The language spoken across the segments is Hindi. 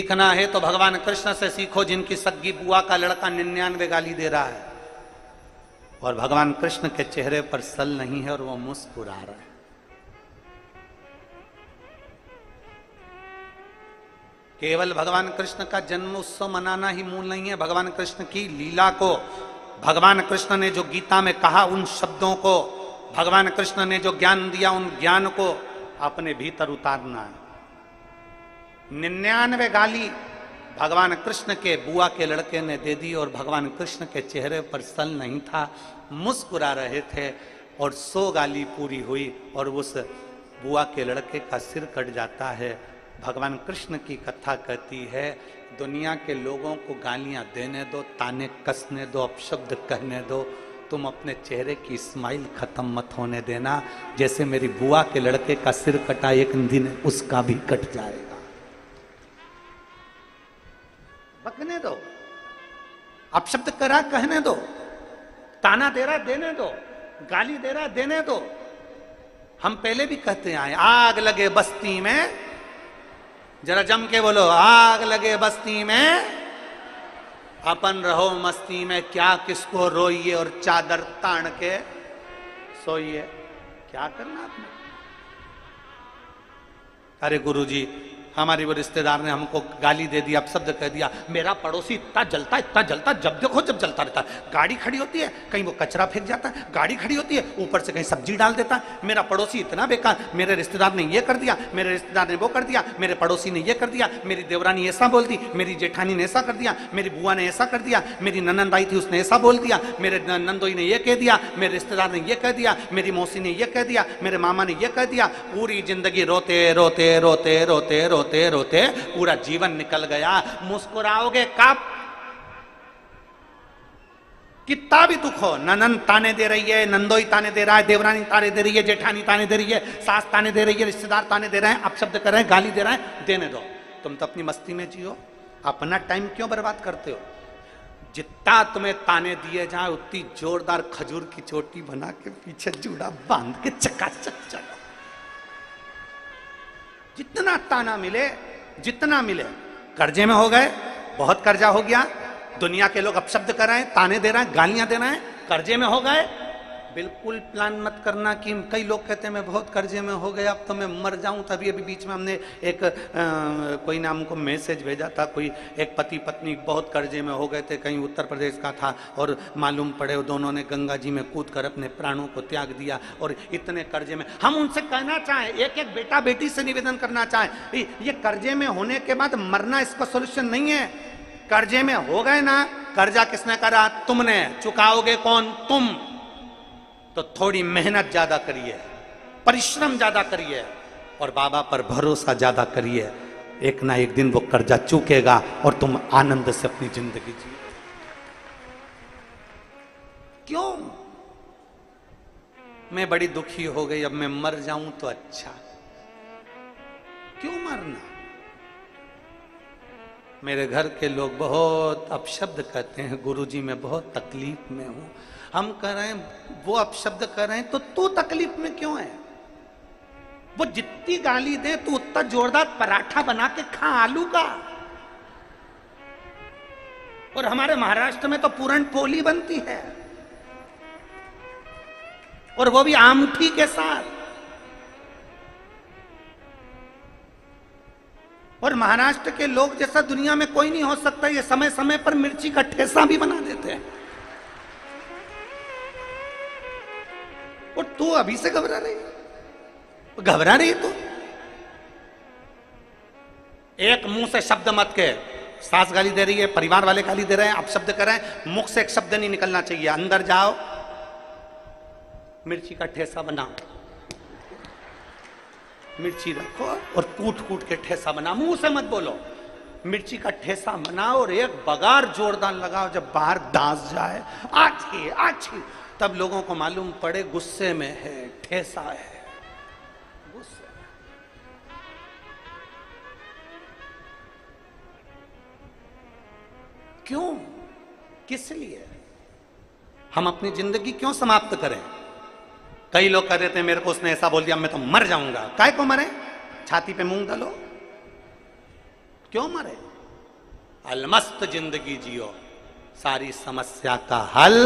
सीखना है तो भगवान कृष्ण से सीखो, जिनकी सग्गी बुआ का लड़का 99 गाली दे रहा है और भगवान कृष्ण के चेहरे पर सल नहीं है और वो मुस्कुरा रहा है। केवल भगवान कृष्ण का जन्म उत्सव मनाना ही मूल नहीं है, भगवान कृष्ण की लीला को, भगवान कृष्ण ने जो गीता में कहा उन शब्दों को, भगवान कृष्ण ने जो ज्ञान दिया उन ज्ञान को अपने भीतर उतारना है। 99 गाली भगवान कृष्ण के बुआ के लड़के ने दे दी और भगवान कृष्ण के चेहरे पर सल नहीं था, मुस्कुरा रहे थे और 100 गाली पूरी हुई और उस बुआ के लड़के का सिर कट जाता है। भगवान कृष्ण की कथा कहती है, दुनिया के लोगों को गालियां देने दो, ताने कसने दो, अपशब्द कहने दो, तुम अपने चेहरे की स्माइल खत्म मत होने देना। जैसे मेरी बुआ के लड़के का सिर कटा, एक दिन उसका भी कट जाएगा। बकने दो, अपशब्द करा कहने दो, ताना दे रहा देने दो, गाली दे रहा देने दो। हम पहले भी कहते आए, आग लगे बस्ती में, जरा जम के बोलो, आग लगे बस्ती में, अपन रहो मस्ती में, क्या किसको रोइए और चादर तान के सोइए। क्या करना आपने? अरे गुरुजी, हमारी वो रिश्तेदार ने हमको गाली दे दिया, अपशब्द कह दिया, मेरा पड़ोसी इतना जलता, जब देखो जब जलता रहता है। गाड़ी खड़ी होती है, कहीं वो कचरा फेंक जाता है, गाड़ी खड़ी होती है, ऊपर से कहीं सब्जी डाल देता है। मेरा पड़ोसी इतना बेकार, मेरे रिश्तेदार ने ये कर दिया, मेरे रिश्तेदार ने वो कर दिया, मेरे पड़ोसी ने ये कर दिया, मेरी देवरानी ऐसा बोल दी, मेरी जेठानी ने ऐसा कर दिया, मेरी बुआ ने ऐसा कर दिया, मेरी ननंद आई थी उसने ऐसा बोल दिया, मेरे नंदोई ने ये कह दिया, मेरे रिश्तेदार ने ये कह दिया, मेरी मौसी ने ये कह दिया, मेरे मामा ने ये कह दिया। पूरी जिंदगी रोते रोते रोते रोते रोते रोते पूरा जीवन निकल गया। मुस्कुराओगे कब? कितना भी दुख हो, ननंद ताने दे रही है, नंदोई ताने दे रहा है, देवरानी ताने दे रही है, जेठानी ताने दे रही है, सास ताने दे रही है, रिश्तेदार ताने दे रहे हैं, अपशब्द कर रहे हैं, गाली दे रहे हैं, देने दो। तुम तो अपनी मस्ती में जियो, अपना टाइम क्यों बर्बाद करते हो? जितना तुम्हें ताने दिए जाए उतनी जोरदार खजूर की चोटी बना के पीछे जूड़ा बांध के चकाचक चलो। जितना ताना मिले, जितना मिले। कर्जे में हो गए, बहुत कर्जा हो गया, दुनिया के लोग अपशब्द कर रहे हैं, ताने दे रहे हैं, गालियां दे रहे हैं, कर्जे में हो गए, बिल्कुल प्लान मत करना कि कई लोग कहते हैं मैं बहुत कर्जे में हो गया, अब तो मैं मर जाऊं। तभी अभी बीच में हमने एक कोई ने हमको मैसेज भेजा था, कोई एक पति पत्नी बहुत कर्जे में हो गए थे, कहीं उत्तर प्रदेश का था, और मालूम पड़े दोनों ने गंगा जी में कूद कर अपने प्राणों को त्याग दिया और इतने कर्जे में। हम उनसे कहना चाहें, एक एक बेटा बेटी से निवेदन करना चाहें, ये कर्जे में होने के बाद मरना इसका सोल्यूशन नहीं है। कर्जे में हो गए ना, कर्जा किसने करा? तुमने। चुकाओगे कौन? तुम। तो थोड़ी मेहनत ज्यादा करिए, परिश्रम ज्यादा करिए और बाबा पर भरोसा ज्यादा करिए। एक ना एक दिन वो कर्जा चूकेगा और तुम आनंद से अपनी जिंदगी जिए। क्यों? मैं बड़ी दुखी हो गई, अब मैं मर जाऊं तो अच्छा। क्यों मरना? मेरे घर के लोग बहुत अपशब्द कहते हैं, गुरुजी मैं बहुत तकलीफ में हूं। हम कह रहे हैं वो अपशब्द कर रहे हैं तो तू तकलीफ में क्यों है? वो जितनी गाली दे तू उतना जोरदार पराठा बना के खा आलू का। और हमारे महाराष्ट्र में तो पूरण पोली बनती है, और वो भी आमठी के साथ। और महाराष्ट्र के लोग जैसा दुनिया में कोई नहीं हो सकता, ये समय समय पर मिर्ची का ठेसा भी बना देते हैं। और तू अभी से घबरा रही है? घबरा रही है तू? एक मुंह से शब्द मत के, सास गाली दे रही है, परिवार वाले गाली दे रहे हैं, आप शब्द कर रहे हैं, मुख से एक शब्द नहीं निकलना चाहिए। अंदर जाओ, मिर्ची का ठेसा बनाओ, मिर्ची रखो और कूट कूट के ठेसा बनाओ। मुंह से मत बोलो, मिर्ची का ठेसा बनाओ और एक बगार जोरदार लगाओ। जब बाहर दांत जाए, आछी आछी, तब लोगों को मालूम पड़े गुस्से में है, ठेसा है, गुस्से। क्यों? किस लिए? हम अपनी जिंदगी क्यों समाप्त करें? कई लोग कह देते हैं मेरे को उसने ऐसा बोल दिया मैं तो मर जाऊंगा। काय को मरे? छाती पे मूंग डालो। क्यों मरे? अलमस्त जिंदगी जियो, सारी समस्या का हल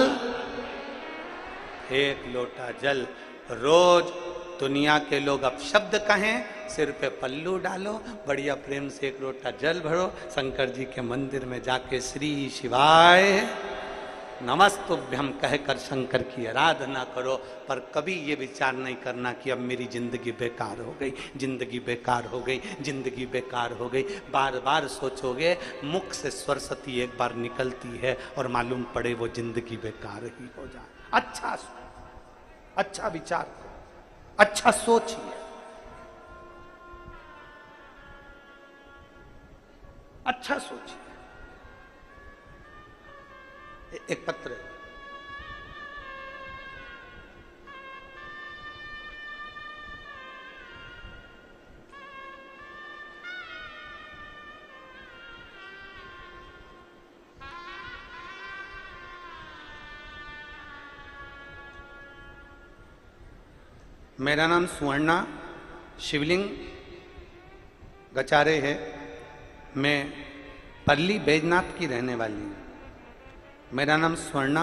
एक लोटा जल। रोज दुनिया के लोग अपशब्द कहें, सिर पे पल्लू डालो, बढ़िया प्रेम से एक लोटा जल भरो, शंकर जी के मंदिर में जाके श्री शिवाय नमस्तुभ्यम कहकर शंकर की आराधना करो। पर कभी ये विचार नहीं करना कि अब मेरी जिंदगी बेकार हो गई, जिंदगी बेकार हो गई, जिंदगी बेकार हो गई। बार बार सोचोगे, मुख से सरस्वती एक बार निकलती है और मालूम पड़े वो जिंदगी बेकार ही हो जाए। अच्छा विचार करो, अच्छा सोचिए, अच्छा सोचिए। एक पत्र है, मेरा नाम सुवर्णा शिवलिंग गचारे है। मैं पल्ली बैजनाथ की रहने वाली हूँ। मेरा नाम स्वर्णा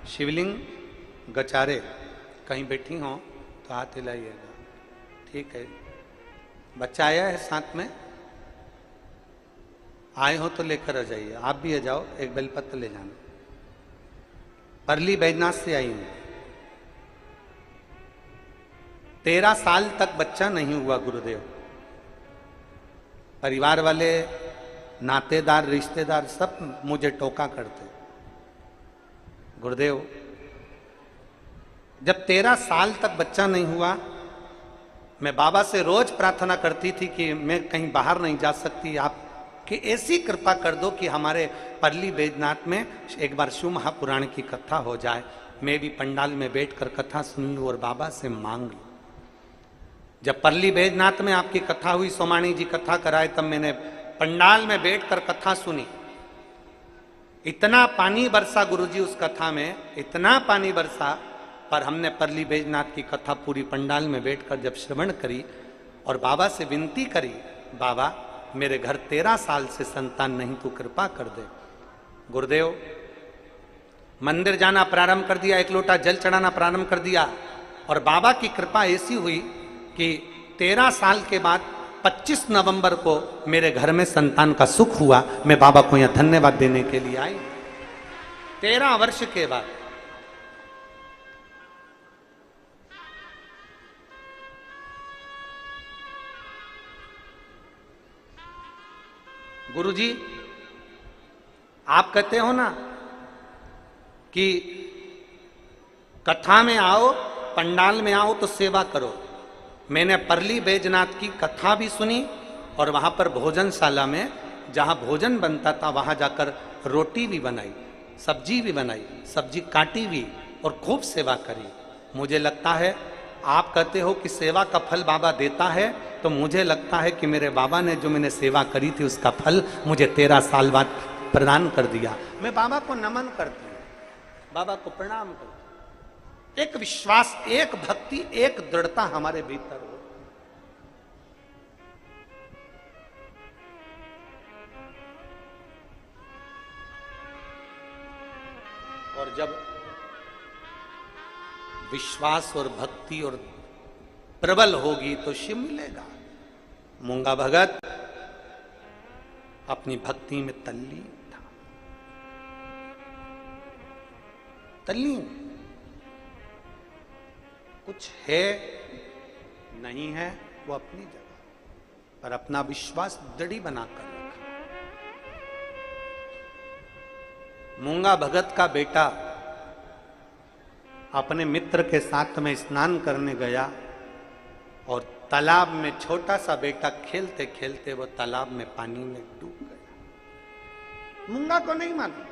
शिवलिंग गचारे। कहीं बैठी हो तो हाथ हिलाइएगा, ठीक है। बच्चा आया है साथ में, आए हो तो लेकर आ जाइए। आप भी आ जाओ, एक बेलपत्र ले जाना। परली बैजनाथ से आई हूं। 13 साल तक बच्चा नहीं हुआ गुरुदेव। परिवार वाले, नातेदार, रिश्तेदार सब मुझे टोका करते। गुरुदेव, जब 13 साल तक बच्चा नहीं हुआ, मैं बाबा से रोज प्रार्थना करती थी कि मैं कहीं बाहर नहीं जा सकती, आप कि ऐसी कृपा कर दो कि हमारे परली बैजनाथ में एक बार शिव महापुराण की कथा हो जाए। मैं भी पंडाल में बैठकर कथा सुन लूं और बाबा से मांग लूं। जब परली बैजनाथ में आपकी कथा हुई, सोमाणी जी कथा कराए, तब मैंने पंडाल में बैठकर कथा सुनी। इतना पानी बरसा गुरुजी उस कथा में, इतना पानी बरसा। पर हमने परली बैजनाथ की कथा पूरी पंडाल में बैठकर जब श्रवण करी और बाबा से विनती करी, बाबा मेरे घर 13 साल से संतान नहीं, तू कृपा कर दे। गुरुदेव, मंदिर जाना प्रारंभ कर दिया, एक लोटा जल चढ़ाना प्रारंभ कर दिया, और बाबा की कृपा ऐसी हुई कि 13 साल के बाद 25 नवंबर को मेरे घर में संतान का सुख हुआ। मैं बाबा को यहां धन्यवाद देने के लिए आई। 13 वर्ष के बाद। गुरुजी, आप कहते हो ना कि कथा में आओ, पंडाल में आओ तो सेवा करो। मैंने परली बैजनाथ की कथा भी सुनी और वहां पर भोजनशाला में जहां भोजन बनता था वहां जाकर रोटी भी बनाई, सब्जी भी बनाई, सब्जी काटी भी और खूब सेवा करी। मुझे लगता है, आप कहते हो कि सेवा का फल बाबा देता है, तो मुझे लगता है कि मेरे बाबा ने जो मैंने सेवा करी थी उसका फल मुझे 13 साल बाद प्रदान कर दिया। मैं बाबा को नमन करती हूँ, बाबा को प्रणाम करती हूँ। एक विश्वास, एक भक्ति, एक दृढ़ता हमारे भीतर हो। और जब विश्वास और भक्ति और प्रबल होगी तो शिव मिलेगा। मूंगा भगत अपनी भक्ति में तल्लीन था, तल्लीन। कुछ है नहीं है वो अपनी जगह, पर अपना विश्वास दृढ़ बनाकर रखा। मूंगा भगत का बेटा अपने मित्र के साथ में स्नान करने गया और तालाब में छोटा सा बेटा खेलते खेलते वो तालाब में पानी में डूब गया। मूंगा को नहीं मालूम,